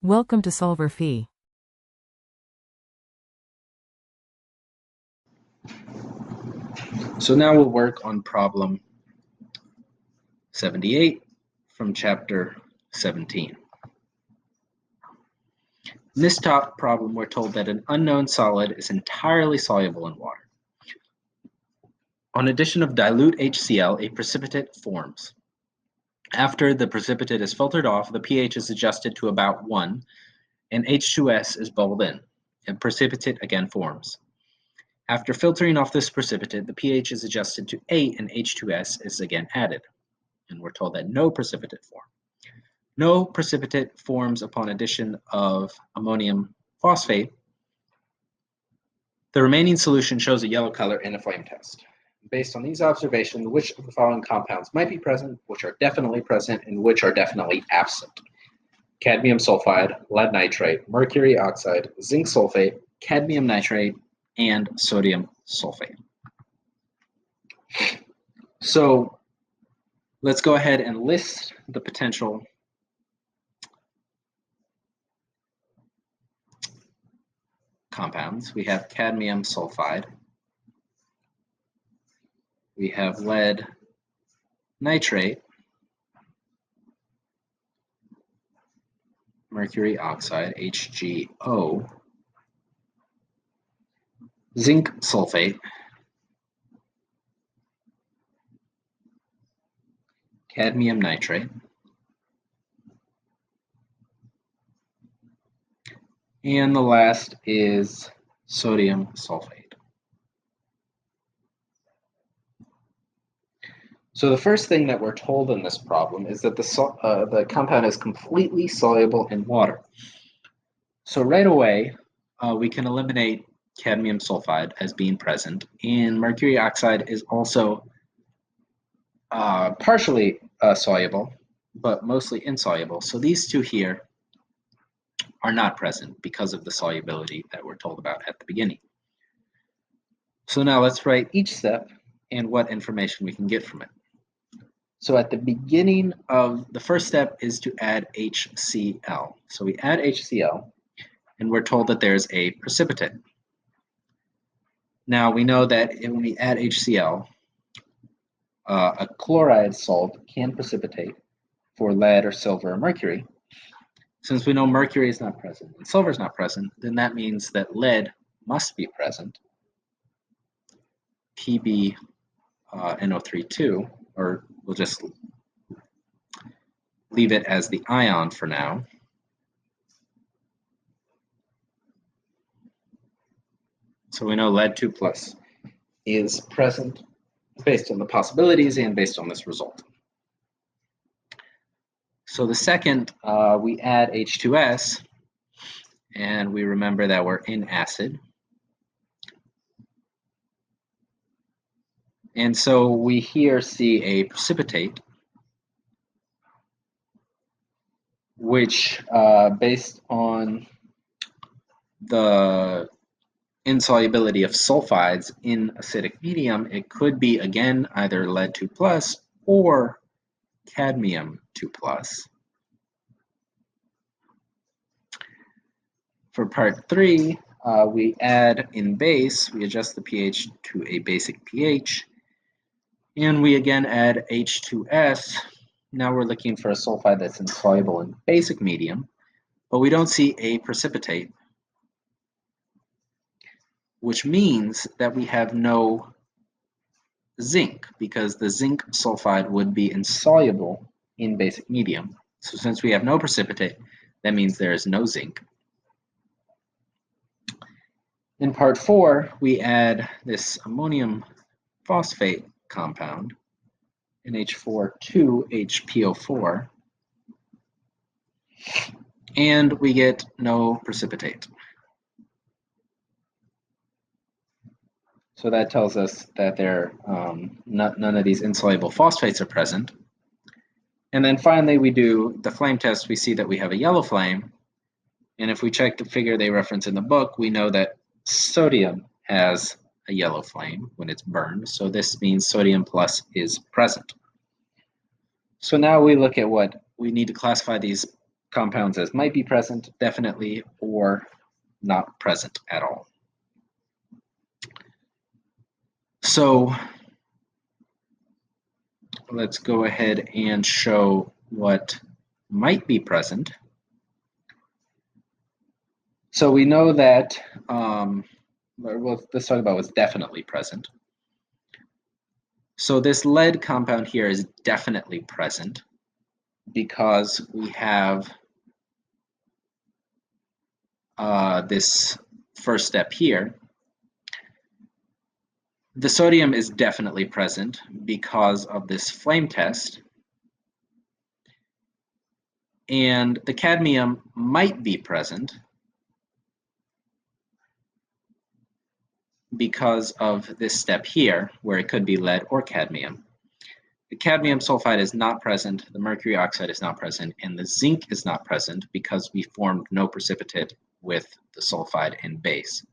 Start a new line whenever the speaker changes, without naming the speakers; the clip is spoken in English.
Welcome to solverfy.
So now we'll work on problem 78 from chapter 17. In this top problem, we're told that an unknown solid is entirely soluble in water. On addition of dilute HCl, a precipitate forms. After the precipitate is filtered off, the pH is adjusted to about 1, and H2S is bubbled in, and precipitate again forms. After filtering off this precipitate, the pH is adjusted to 8 and H2S is again added. And we're told that no precipitate form. No precipitate forms upon addition of ammonium phosphate. The remaining solution shows a yellow color in a flame test. Based on these observations, which of the following compounds might be present, which are definitely present, and which are definitely absent? Cadmium sulfide, lead nitrate, mercury oxide, zinc sulfate, cadmium nitrate, and sodium sulfate. So let's go ahead and list the potential compounds. We have cadmium sulfide. We have lead nitrate, mercury oxide, HgO, zinc sulfate, cadmium nitrate, and the last is sodium sulfate. So the first thing that we're told in this problem is that the compound is completely soluble in water. So right away, we can eliminate cadmium sulfide as being present, and mercury oxide is also partially soluble, but mostly insoluble. So these two here are not present because of the solubility that we're told about at the beginning. So now let's write each step and what information we can get from it. So at the beginning of the first step is to add HCl. So we add HCl, and we're told that there's a precipitate. Now we know that when we add HCl, a chloride salt can precipitate for lead or silver or mercury. Since we know mercury is not present and silver is not present, then that means that lead must be present. PbNO3 or we'll just leave it as the ion for now. So we know lead 2+ is present based on the possibilities and based on this result. So the second, we add H2S, and we remember that we're in acid. And so we here see a precipitate, which based on the insolubility of sulfides in acidic medium, it could be again either lead 2+ or cadmium 2+. For part 3, we add in base, we adjust the pH to a basic pH, and we again add H2S. Now we're looking for a sulfide that's insoluble in basic medium, but we don't see a precipitate, which means that we have no zinc, because the zinc sulfide would be insoluble in basic medium. So since we have no precipitate, that means there is no zinc. In part 4, we add this ammonium phosphate compound, NH4,2HPO4, and we get no precipitate. So that tells us that none of these insoluble phosphates are present. And then finally, we do the flame test. We see that we have a yellow flame. And if we check the figure they reference in the book, we know that sodium has a yellow flame when it's burned. So this means sodium plus is present. So now we look at what we need to classify these compounds as might be present, definitely, or not present at all. So let's go ahead and show what might be present. So we know that, let's talk about what's definitely present. So this lead compound here is definitely present because we have this first step here. The sodium is definitely present because of this flame test. And the cadmium might be present because of this step here, where it could be lead or cadmium. The cadmium sulfide is not present, the mercury oxide is not present, and the zinc is not present because we formed no precipitate with the sulfide in base.